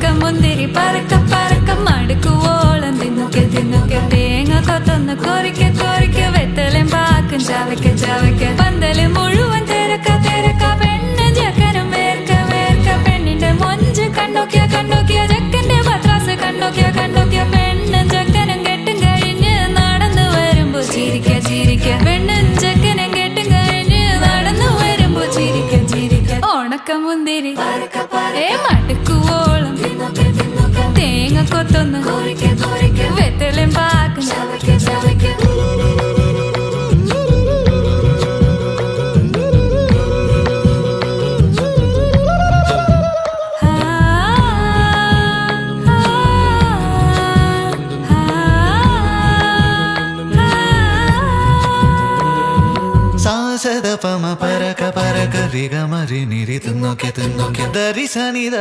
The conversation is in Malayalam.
ഉണക്കമുന്തിരി പറക്ക പറക്ക മടുക്കുവോളം തിന്നൊക്കെ തിന്നൊക്കെ തേങ്ങ കൊത്തൊന്ന് കൊറിക്ക കൊറിക്ക വെത്തലും പാക്കും ചവയ്ക്ക ചവയ്ക്ക പന്തല് മുഴുവൻ തിരക്ക തിരക്ക പെണ്ണ് ചെക്കനും വേർക്ക വേർക്ക പെണ്ണിന്റെ മൊഞ്ച് കണ്ടോക്കിയ കണ്ടോക്കിയ ചെക്കന്റെ പത്രാസ് കണ്ടോക്കിയ കണ്ടോക്കിയ പെണ്ണും ചെക്കനും കെട്ടും കഴിഞ്ഞ് നടന്നു വരുമ്പോ ചിരിക്ക ചിരിക്ക പെണ്ണും ചെക്കനും കെട്ടും കഴിഞ്ഞ് നടന്നു വരുമ്പോ ചിരിക്ക ചിരിക്ക ഉണക്കമുന്തിരി മടുക്കുവോളം തേങ്ങ കൊത്തൊന്ന് വെത്തലും പാക്കും സാസദ പമ പരക പരക റിഗ മരി നിരി തിന്നൊക്കെ തിന്നൊക്കെ ദരി സനിത